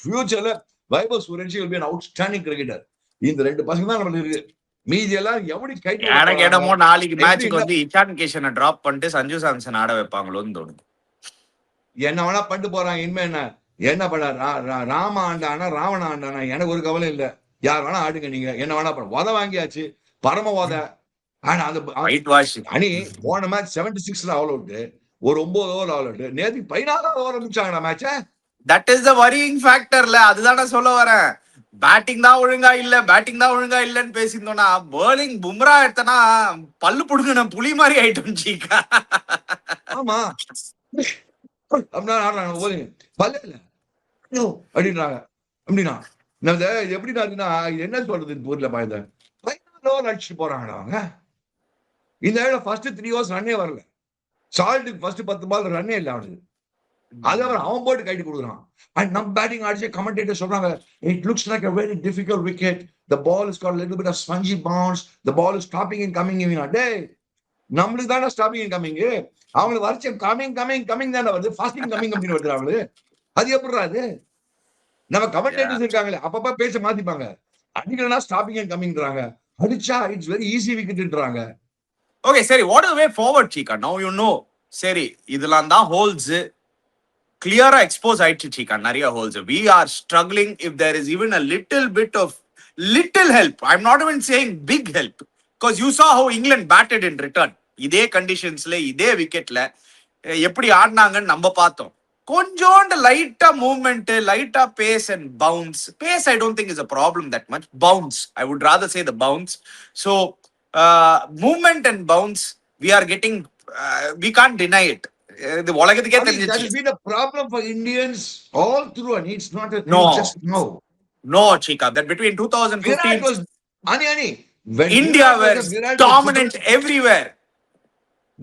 ஃபியூச்சர்ல Vaibhav Suryavanshi will be an outstanding cricketer. இந்த 2 பசங்க தான் நம்மளுக்கு இருக்கு. மீதி எல்லாம் எப்படி கைட்டி எனக்கு என்னமோ நாளைக்கு மேட்சுக்கு வந்து இஷான் கிஷனை டிராப் பண்ணிட்டு சஞ்சு சாம்சன் ஆட வைப்பாங்களோன்னு தோணுது. என்ன வேணா பண்ணிட்டு போறான். இனிமே என்ன பண்ண ராம ஆண்டானா ராவண ஆண்டானா எனக்கு ஒரு கவலை இல்ல. யார் வேணா ஆடுங்க, நீங்க என்ன வேணா பண்ண. உத வாங்கியாச்சு பரம உத. ஆனா அந்த அணி போன மேட்ச் 76ல ஆல் அவுட், ஒரு 9 ஓவர் ஆல் அவுட். நேத்து 14 ஓவர் முடிச்சாங்க மேட்ச. தட் இஸ் த வரியிங் ஃபேக்டர்ல. அதுதான் நான் சொல்ல வரேன். பேட்டிங் தான் ஒழுங்கா இல்லன்னு பேசியிருந்தோம்னா பவுலிங் பும்ரா எடுத்தனா பல்லு புடுங்கின புலி மாதிரி ஆயிட்டோம் சீக்கா. ஆமா அப்படின்றாங்க. அப்படின்னா எப்படின்னா இருக்குன்னா என்ன சொல்றது ஊர்ல பாய்ந்த 14 ஓவர் அடிச்சுட்டு போறாங்கடா அவங்க. இந்த ஃபர்ஸ்ட் 3 ஓவர்ஸ் ரன்னே வரல. சால்ட்டுக்கு ஃபர்ஸ்ட் 10 பால் ரன்னே இல்லை அவனுக்கு. அது அவன் போட்டு கைட்டு கொடுக்குறான். அண்ட் நம்ம பேட்டிங் அடிச்சு கமெண்டேட்டர் சொல்றாங்க, it looks like a very difficult wicket, the ball has got a little bit of spongy bounce, the ball is stopping and coming in. டேய் நம்மளுக்கு தானே ஸ்டாப்பிங் அண்ட் கம்மிங், அவங்களுக்கு வரைச்ச கமிங் தானே வருது, fasting coming வருது அவங்களுக்கு. அது எப்படிடா அது? நம்ம கமெண்டேட்டர்ஸ் இருக்காங்களே அப்பப்ப பேச மாத்திப்பாங்க, அடிக்கலனா ஸ்டாப்பிங் அண்ட் கம்மிங்றாங்க, அடிச்சா இட்ஸ் வெரி ஈஸி விக்கெட்ன்றாங்க. ஓகே சரி, வாட் வே ஃபார்வர்ட் சீக்கா? நவ யூ நோ சரி இதெல்லாம் தான் ஹோல்ஸ் கிளியரா எக்ஸ்போஸ் ஆயிடுச்சு சீக்கா, நிறைய holes. We are struggling if there is even a little help. I am not even saying big help, because you saw how England batted in return. இதே கண்டிஷன்ஸ்ல இதே விக்கெட்ல எப்படி ஆடினாங்கன்னு நம்ம பார்த்தோம். கொஞ்சோண்டு லைட்டா மூவ்மெண்ட், லைட்டா pace and bounce. Pace I don't think is a problem that much. Bounce I would rather say the bounce. So movement and bounce we are getting, we can't deny it. இது உலகத்துக்கே தெரிஞ்சிச்சு. That has been a problem for Indians all through, and it's not a No. thing just now. No, Chika, that between 2015 Virat was Ani. When India Virat were was Virat dominant everywhere.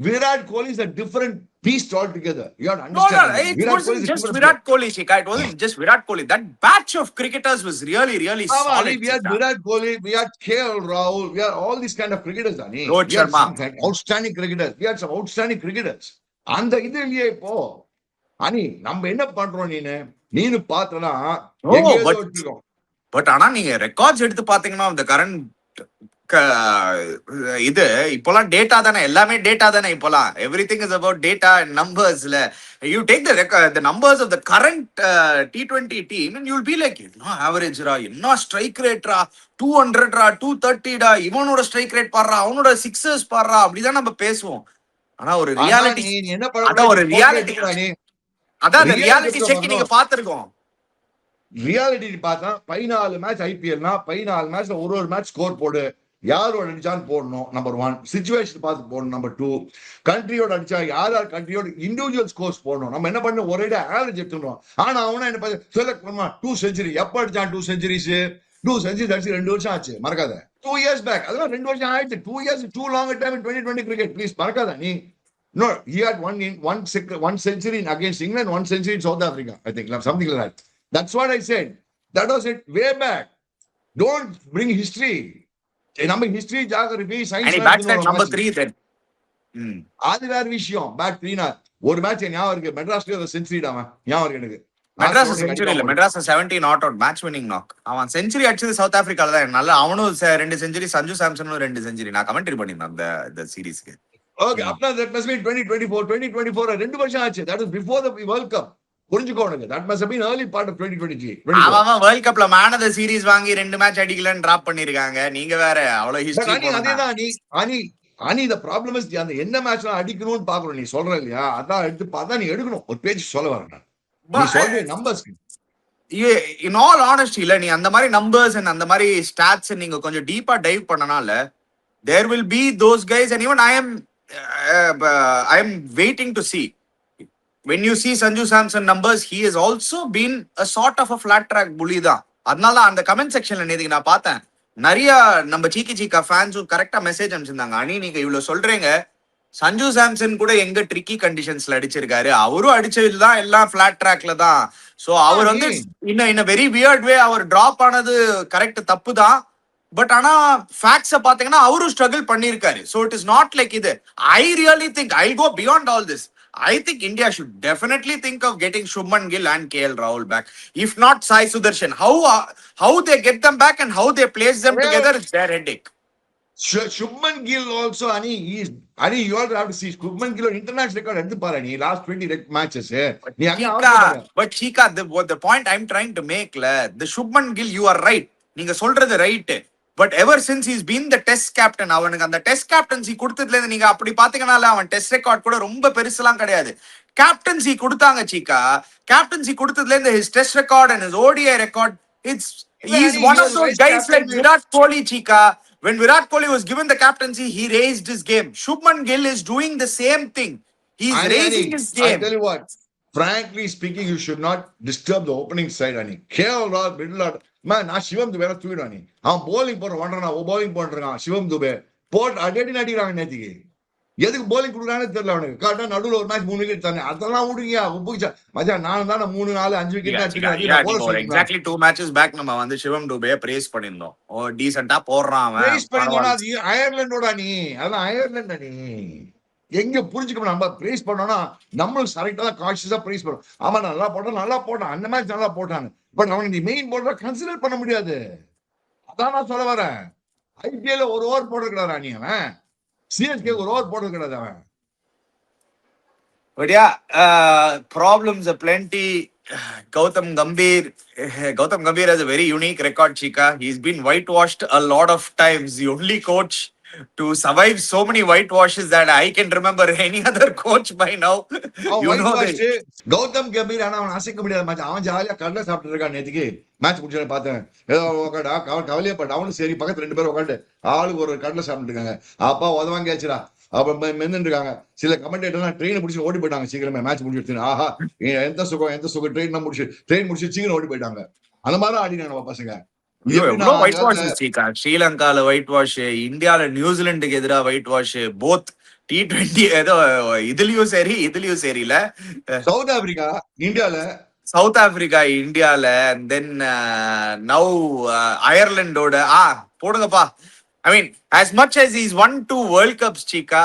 Virat Kohli is a different beast altogether. You have to No, understand. it Virat Kohli wasn't is a just different Virat Kohli, Chika. It wasn't just Virat Kohli. That batch of cricketers was really solid. We had Chika. Virat Kohli, we had KL Rahul, we had all these kind of cricketers, Ani. Rohit We had Sharma. some outstanding cricketers. We had some outstanding cricketers. அந்த இது இல்லையே இப்போ. அனி நம்ம என்ன பண்றோம், நீனு பார்த்தனா பட் ஆனா நீங்க ரெக்கார்ட்ஸ் எடுத்து பாத்தீங்கன்னா இந்த கரண்ட் இது இப்போலாம் டேட்டா தானே, எல்லாமே டேட்டா தானே இப்போலாம். Everything is about data and நம்பர்ஸ்ல. You take the numbers of the current T20 team and you will be like, என்ன ஆவரேஜ்ரா, என்ன ஸ்ட்ரைக் ரேட்ரா, 200ரா, 230டா, இவனோட ஸ்ட்ரைக் ரேட் பாடுறா, அவனோட சிக்ஸர்ஸ் பாடுறா, அப்படிதான் நம்ம பேசுவோம். ஆனா ஒரு ரியாலிட்டி, என்ன அதான் ஒரு ரியாலிட்டி, அதான் அந்த ரியாலிட்டி Reality செக் நீங்க பாத்துருக்கோம். ரியாலிட்டி பார்த்தா 14 மேட்ச் ஐபிஎல்னா 14 மேட்ச்ல ஒரு மேட்ச் ஸ்கோர் போடு, யாரோட அடிச்சான்னு போடணும் நம்பர் 1, சிச்சுவேஷன் பார்த்து போடணும் நம்பர் 2, கண்ட்ரியோட அடிச்சா யார் கண்ட்ரியோட இண்டிவிஜுவல் ஸ்கோர்ஸ் போடணும். நம்ம என்ன பண்ண ஒரே ஆவரேஜ் எடுத்துக்கணும். ஆனா அவனா என்ன செலக்ட் பண்ணுவான் 2 செஞ்சுரி. எப்ப அடிச்சான் 2 செஞ்சுரிஸ்? 2 செஞ்சுரி அடிச்சு 2 வருஷம் ஆச்சு, மறக்காத. 2 years பேக், அதெல்லாம் 2 வருஷம் ஆயிடுச்சு. 2 years too long a time in 2020 cricket, please மறக்காத நீ. No, he had one century against England, 1 century in South Africa, I think, something like that. That's what I said. That was it way back. Don't bring history. நம்ம history geography science number 3 then. அது வேற விஷயம். Back 3 ஒரு match ஞாபகம் இருக்கு, மெட்ராஸ்ல ஒரு century டாம ஞாபகம் இருக்கு எனக்கு. மெட்ராஸ் செஞ்சுரி இல்ல, Madras 70 not out, match winning knock. அவன் செஞ்சுரி அடிச்சது சவுத் ஆப்பிரிக்கால தான். நல்ல அவனும் 2 செஞ்சுரி, சஞ்சு சாம்சனும் 2 செஞ்சுரி. நான் கமெண்ட்ரி பண்ணிருந்தேன் அந்த சீரிஸ்க்கு. ஓகே, அப்பனா that must be 2024 2 வருஷம் ஆச்சு. That is before the World Cup. புரிஞ்சுக்கோங்க, that must have been early part of 2023. அவன் வேர்ல்ட் கப்ல மேன் ஆஃப் தி சீரிஸ் வாங்கி 2 மேட்ச் அடிக்கலன்னு டிராப் பண்ணிருக்காங்க. நீங்க வேற அவ்வளவு ஹிஸ்டரி. அதேதான் அனி the problem is அந்த என்ன மேட்ச்ல அடிக்கணும்னு பாக்குறோம். நீ சொல்ற இல்லையா, அதான் எடுத்து பார்த்தா நீ எடுக்கணும். ஒரு பேஜ் சொல்ல வரேன், நீ சொல்ற நம்பர்ஸ். இன் ஆல் ஆனஸ்டி இல்ல, நீ அந்த மாதிரி நம்பர்ஸ் அண்ட் அந்த மாதிரி ஸ்டாட்ஸ் நீங்க கொஞ்சம் டீப்பா டைவ் பண்ணனால there will be those guys, and even I am waiting to see. When you see Sanju Samson numbers, he has also been a sort of a flat track bully தான். அதனால அந்த comment செக்ஷன்ல நேத்துக்கு நான் பார்த்தேன், நிறைய நம்ம சீக்கா ஃபேன்ஸும் கரெக்டா மெசேஜ் அனுப்பிச்சிருந்தாங்க. அனி நீங்க இவ்வளவு சொல்றீங்க, சஞ்சு சாம்சன் கூட எங்க ட்ரிக்கி கண்டிஷன்ஸ்ல அடிச்சிருக்காரு, அவரும் அடிச்சதுதான் எல்லாம் பிளாட் ட்ராக்ல தான். சோ அவர் வந்து இன்னும் வெரி வியர்ட் வே அவர் டிராப் ஆனது கரெக்ட், தப்பு தான். பட் ஆனா ஃபேக்ட்ஸ பாத்தீங்கன்னா அவரும் ஸ்ட்ரகிள் பண்ணிருக்காரு. So it is not like இது. I really think I go beyond all this. I think India should definitely think of getting Shubman Gill and KL Rahul back. If not Sai Sudarshan, how they get them back and how they place them together is their headache. Shubman Gill also, Ani, you all have to see Shubman Gill international record எடுத்து பாரு நீ, last 20 matches. But Chika, the point I'm trying to make, the Shubman Gill, you are right. நீங்க சொல்றது right. But ever since he's been the test captain, அவனுக்கு அந்த test captaincy கொடுத்ததுல இருந்து நீங்க அப்படி பாத்தீங்கன்னால அவன் டெஸ்ட் ரெக்கார்ட் கூட ரொம்ப பெருசுலாம் கிடையாது. கேப்டன்சி கொடுத்தாங்க சீக்கா, கேப்டன்சி கொடுத்ததுல இருந்து his test record and his ODI record, he's one of those guys like Virat Kohli, Chika. When Virat Kohli was given the captaincy, he raised his game. Shubman Gill is doing the same thing. He's raising his game. I tell you what, frankly speaking, you should not disturb the opening side, Ani. KL Rahul, middle order. நான் சிவம் துபே தூக்கிடுவான். நீ அவன் polling போடுற பண்றான், bowling போட்டுருக்கான். சிவம் துபே போட்டு அடி அடிக்கிறாங்க நேற்றுக்கு. எதுக்கு போலிங் கொடுக்குறானே தெரியல அவனுக்கு. கரெக்டா நடுவுல ஒரு மேட்ச் 3 விக்கெட் தானே, அதெல்லாம் விடுங்க. உப்புச்சா மச்சான், நானும் தானே 3 4 5 விக்கெட் அடிக்கிறேன். எக்ஸாக்ட்லி 2 மேட்சஸ் பேக் நம்ம வந்து சிவம் டுபே பிரேஸ் பண்ணிருந்தோம். ஓ டீசென்ட்டா போடுறான் அவன். பிரைஸ் பண்ணிருந்தோம்னா அது அயர்லாண்டோட அணி, அதெல்லாம் அயர்லாந்து அணி. எங்க புரிஞ்சுக்கணும், நம்ம பிரைஸ் பண்ணோம்னா நம்மளும் கரெக்டா தான் கான்சியஸா பிரைஸ் பண்ணணும். ஆமா நல்லா போட்டான், அந்த மேட்ச் நல்லா போட்டான். பட் அவன் நீ மெயின் போர்டர் கன்சிடர் பண்ண முடியாது. அதான் நான் சொல்ல வரேன். ஐபிஎல் ஒரு ஓவர் போட்டிருக்கிறாரா நீ அவன்? சிஎஸ்கே ஒரு ஓவர் போட்டிருக்கிறாரு அவன். But yeah, problems are plenty. Gautam Gambhir has a very unique record, Chika. He's been whitewashed a lot of times. The only coach to survive so many whitewashes that I can remember any other coach by now. Gautham Gambhir ஆனா அவன் அசைக்க முடியாத match. அவன் ஜாலியா கடலை சாப்பிட்டு இருக்கான். நேற்றுக்கு மேட்ச் முடிச்சு பார்த்தேன். ஏதோ உட்காண்டா கவலையே பட்ட அவனும் சரி, பக்கத்துல 2 பேரும் உட்காந்து ஆளுக்கு ஒரு கடலை சாப்பிட்டு இருக்காங்க. அப்பா உதவாங்கியாச்சுடா அப்புறம் மென்னு இருக்காங்க. சில கமெண்டேட்டர் ட்ரெயினை முடிச்சு ஓடி போயிட்டாங்க சீக்கிரமே, மேட்ச் முடிச்சு. ஆஹா எந்த சுகம் ட்ரெயின் முடிச்சு சீக்கிரம் ஓடி போயிட்டாங்க. அந்த மாதிரி ஆடினாங்க நம்ம பசங்க. ஸ்ரீலங்கால ஒயிட் வாஷ், இந்தியால நியூசிலாந்துக்கு எதிராக ஒயிட் வாஷ், போத் T20 ஏதோ இதுலயும் சரியில்ல. சவுத் ஆப்பிரிக்கா இந்தியால தென் நவ் அயர்லாண்டோட போடுங்கப்பா. I mean, as much as he's won 2 World Cups, Chika,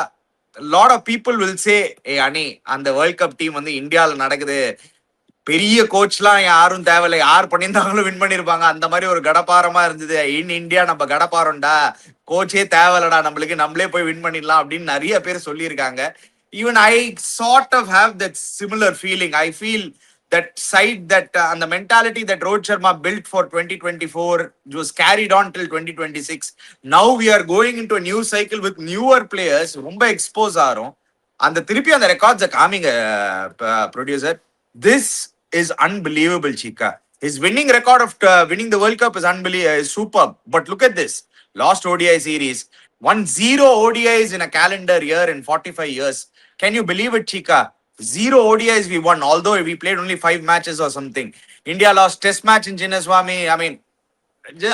a lot of people will say, hey, Ani, and the World Cup team வந்து இந்தியால நடக்குது, பெரிய கோச்லாம் யாரும் தேவையில்லை, யார் பண்ணியிருந்தாங்களும் வின் பண்ணிருப்பாங்க, அந்த மாதிரி ஒரு கடப்பாரமா இருந்தது. இன் இந்தியா நம்ம கடப்பாரம்டா, கோச்சே தேவையில்லடா நம்மளுக்கு, நம்மளே போய் வின் பண்ணிடலாம் அப்படின்னு நிறைய பேர் சொல்லியிருக்காங்க. Even I sort of have that similar feeling. I feel that side that and the mentality that Rohit Sharma built for 2024 was carried on till 2026. Now we are going into a new cycle with newer players. Romba expose ஆறோம். அந்த திருப்பி அந்த records காமிங்க producer. This is unbelievable, Chika. His winning record of winning the World Cup is unbelievable, is superb. But look at this. Lost ODI series. Won 0 ODIs in a calendar year in 45 years. Can you believe it, Chika? 0 ODIs we won, although we played only 5 matches or something. India lost test match in Chinnaswamy. I mean,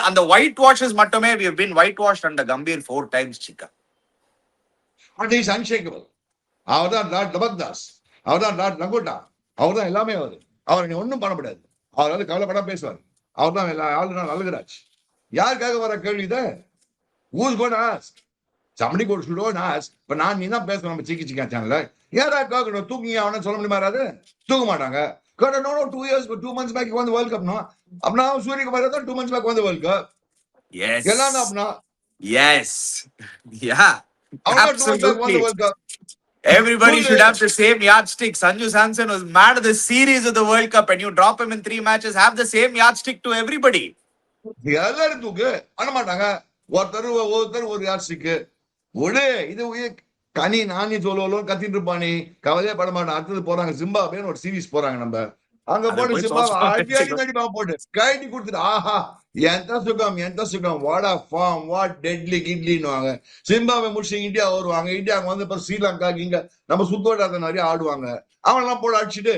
and the whitewashes mattume, we have been whitewashed under Gambhir 4 times, Chika. And he is unshakable. அவர்தான் Lord ஜபர்தாஸ், அவர்தான் Lord லங்கோட்டா, அவர்தான் எல்லாமே. அவர் நீ ஒன்றும் பண்ண முடியாது. அவர் வந்து கவலைப்பட பேசுவார். அவர்தான் ஆளுநர் அழகுராஜ். யாருக்காக வர கேள்வி இதை? Who's going to ask? Somebody should go and ask. இப்ப நான் நீ தான் பேசணும் நம்ம சிக்கா சேனல்ல. யாரா கேட்கணும்? தூக்கிங்க அவனை சொல்ல முடியுமா? தூக்க மாட்டாங்க. No, 2 months back won the World Cup. No, apna Suryakumar 2 months back won the World Cup. Yes. Elana apna. Yes. Yeah. Absolutely. Everybody should have the same yardstick. Sanju Samson was man of the series of the World Cup, and you drop him in 3 matches, have the same yardstick to everybody. எல்லாரும் தூக்கு பண்ண மாட்டாங்க. ஒருத்தர் ஒரு யார்ஸ்டிக் ஒடு. இது கனி நானி சொல்லுவோம் கத்திட்டு இருப்பானி, கவலையே பட மாட்டான். அடுத்தது போறாங்க ஜிம்பாப்வேன்னு ஒரு சீரீஸ் போறாங்க. நம்ம அங்க போட்டு ஜிம்பாப்வே அடி போட்டு கைட்டி கொடுத்துட்டு ஆஹா எந்த சுகம் what a form, what deadly கிட்லின்னு ஜிம்பாப்வே முடிச்சு இந்தியா வருவாங்க. இந்தியாவுக்கு வந்து ஸ்ரீலங்கா இங்க நம்ம சுத்தோட்டாத நிறைய ஆடுவாங்க. அவனெல்லாம் போட்டு அடிச்சுட்டு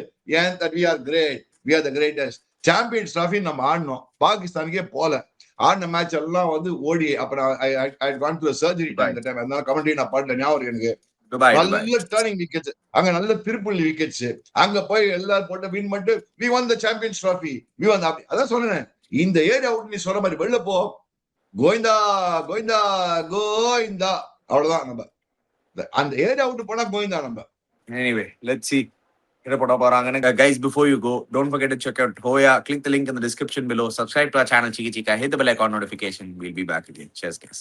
we are great, we are the greatest. Champions trophy நம்ம ஆடணும். பாகிஸ்தானுக்கே போல ஆடின மேட்ச் எல்லாம் வந்து ஓடி. அப்புறம் சர்ஜரி டைம், அதனால கமெண்ட்ரி நான் பாடல, ஞாபகம் எனக்கு. நல்ல டர்னிங் விக்கெட்ஸ் அங்க, நல்ல திருப்புள்ளி விக்கெட்ஸ் அங்க போய் எல்லாரும் போட்டு வின் பண்ணிட்டு we won the champions trophy, we won. அதான் சொன்னேன், இந்த ஏரியா அவுட் நீ சொல்ற மாதிரி வெளில போ, கோவிந்தா கோவிந்தா கோவிந்தா, அவ்வளவுதான். நம்ம அந்த ஏரியா அவுட் போனா கோவிந்தா நம்ம. Anyway, let's see. Guys, before you go, don't forget to check out Hoya. Click the link in the description below. Subscribe to our channel, Chiki Chika. Hit the bell icon notification. We'll be back again. Cheers, guys.